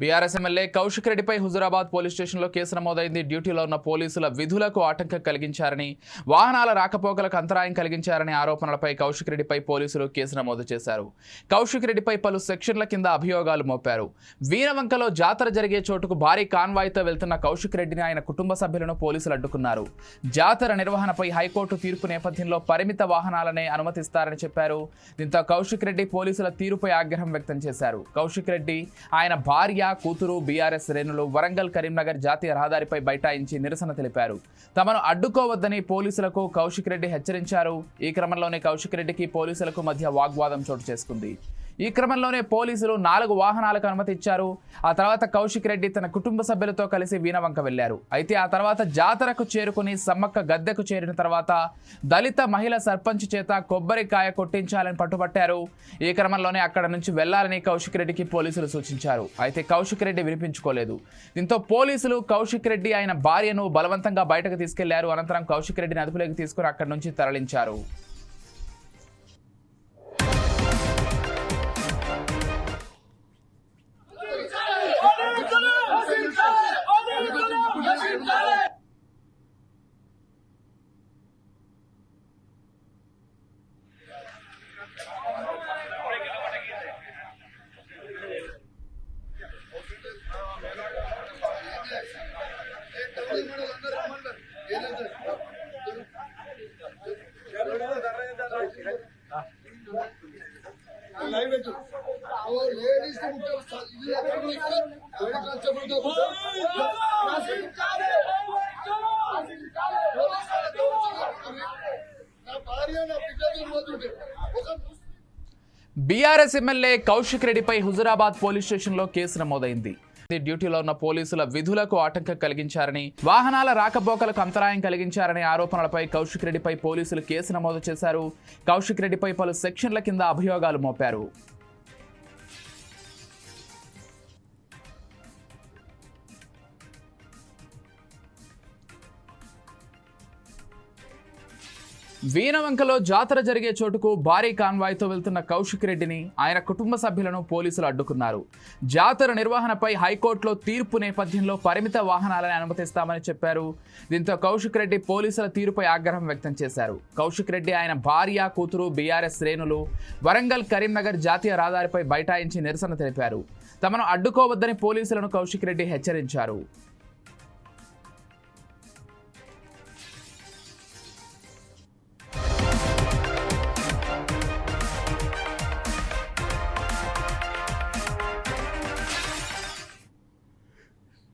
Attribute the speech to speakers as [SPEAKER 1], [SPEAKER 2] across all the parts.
[SPEAKER 1] BRS MLA Kaushik రెడ్డిపై Huzurabad police స్టేషన్లో case నమోదైంది. డ్యూటీలో ఉన్న పోలీసుల విధులకు ఆటంకం కలిగించారని, వాహనాల రాకపోకలకు అంతరాయం కలిగించారని ఆరోపణలపై కౌశిక్ రెడ్డిపై పోలీసులు కేసు నమోదు చేశారు. కౌశిక్ రెడ్డిపై పలు సెక్షన్ల కింద అభియోగాలు మోపారు. వీరవంకలో జాతర జరిగే చోటుకు భారీ కాన్వాయ్తో వెళ్తున్న కౌశిక్ రెడ్డిని ఆయన కుటుంబ సభ్యులను పోలీసులు అడ్డుకున్నారు. జాతర నిర్వహణపై హైకోర్టు తీర్పు నేపథ్యంలో పరిమిత వాహనాలనే అనుమతిస్తారని చెప్పారు. దీంతో కౌశిక్ రెడ్డి పోలీసుల తీరుపై ఆగ్రహం వ్యక్తం చేశారు. కౌశిక్ రెడ్డి, ఆయన భార్య, కూతురు బీఆర్ఎస్ శ్రేణులు వరంగల్ కరీంనగర్ జాతీయ రహదారిపై బైఠాయించి నిరసన తెలిపారు. తమను అడ్డుకోవద్దని పోలీసులకు కౌశిక్ రెడ్డి హెచ్చరించారు. ఈ క్రమంలోనే కౌశిక్ రెడ్డికి పోలీసులకు మధ్య వాగ్వాదం చోటు చేసుకుంది. ఈ క్రమంలోనే పోలీసులు 4 వాహనాలకు అనుమతి ఇచ్చారు. ఆ తర్వాత కౌశిక్ రెడ్డి తన కుటుంబ సభ్యులతో కలిసి వీణవంక వెళ్లారు. అయితే ఆ తర్వాత జాతరకు చేరుకుని సమ్మక్క గద్దెకు చేరిన తర్వాత దళిత మహిళ సర్పంచ్ చేత కొబ్బరికాయ కొట్టించాలని పట్టుబట్టారు. ఈ క్రమంలోనే అక్కడ నుంచి వెళ్లాలని కౌశిక్ రెడ్డికి పోలీసులు సూచించారు. అయితే కౌశిక్ రెడ్డి వినిపించుకోలేదు. దీంతో పోలీసులు కౌశిక్ రెడ్డి ఆయన భార్యను బలవంతంగా బయటకు తీసుకెళ్లారు. అనంతరం కౌశిక్ రెడ్డిని అదుపులోకి తీసుకుని అక్కడి నుంచి తరలించారు. బీఆర్ఎస్ ఎమ్మెల్యే కౌశిక్ రెడ్డిపై హుజురాబాద్ పోలీస్ స్టేషన్లో కేసు నమోదైంది. డ్యూటీలో ఉన్న పోలీసుల విధులకు ఆటంకం కలిగించారని, వాహనాల రాకపోకలకు అంతరాయం కలిగించారనే ఆరోపణలపై కౌశిక్ రెడ్డిపై పోలీసులు కేసు నమోదు చేశారు. కౌశిక్ రెడ్డిపై పలు సెక్షన్ల కింద అభియోగాలు మోపారు. వీణవంకలో జాతర జరిగే చోటుకు భారీ కాన్వాయ్తో వెళ్తున్న కౌశిక్ రెడ్డిని, ఆయన కుటుంబ సభ్యులను పోలీసులు అడ్డుకున్నారు. జాతర నిర్వహణపై హైకోర్టులో తీర్పు నేపథ్యంలో పరిమిత వాహనాలను అనుమతిస్తామని చెప్పారు. దీంతో కౌశిక్ రెడ్డి పోలీసుల తీరుపై ఆగ్రహం వ్యక్తం చేశారు. కౌశిక్ రెడ్డి, ఆయన భార్య, కూతురు బీఆర్ఎస్ శ్రేణులు వరంగల్ కరీంనగర్ జాతీయ రహదారిపై బైఠాయించి నిరసన తెలిపారు. తమను అడ్డుకోవద్దని పోలీసులను కౌశిక్ రెడ్డి హెచ్చరించారు.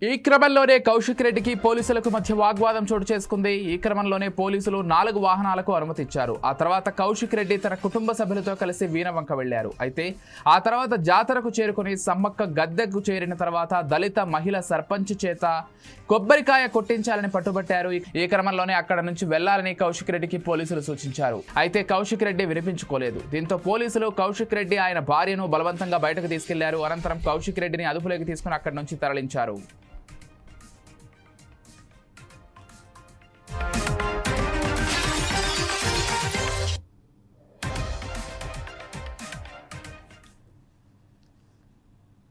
[SPEAKER 1] ఈ క్రమంలోనే కౌశిక్ రెడ్డికి పోలీసులకు మధ్య వాగ్వాదం చోటు చేసుకుంది. ఈ క్రమంలోనే పోలీసులు 4 వాహనాలకు అనుమతి ఇచ్చారు. ఆ తర్వాత కౌశిక్ రెడ్డి తన కుటుంబ సభ్యులతో కలిసి వీణవంక వెళ్లారు. అయితే ఆ తర్వాత జాతరకు చేరుకుని సమ్మక్క గద్దెకు చేరిన తర్వాత దళిత మహిళ సర్పంచ్ చేత కొబ్బరికాయ కొట్టించాలని పట్టుబట్టారు. ఈ క్రమంలోనే అక్కడ నుంచి వెళ్లాలని కౌశిక్ రెడ్డికి పోలీసులు సూచించారు. అయితే కౌశిక్ రెడ్డి వినిపించుకోలేదు. దీంతో పోలీసులు కౌశిక్ రెడ్డి, ఆయన భార్యను బలవంతంగా బయటకు తీసుకెళ్లారు. అనంతరం కౌశిక్ రెడ్డిని అదుపులోకి తీసుకుని అక్కడి నుంచి తరలించారు.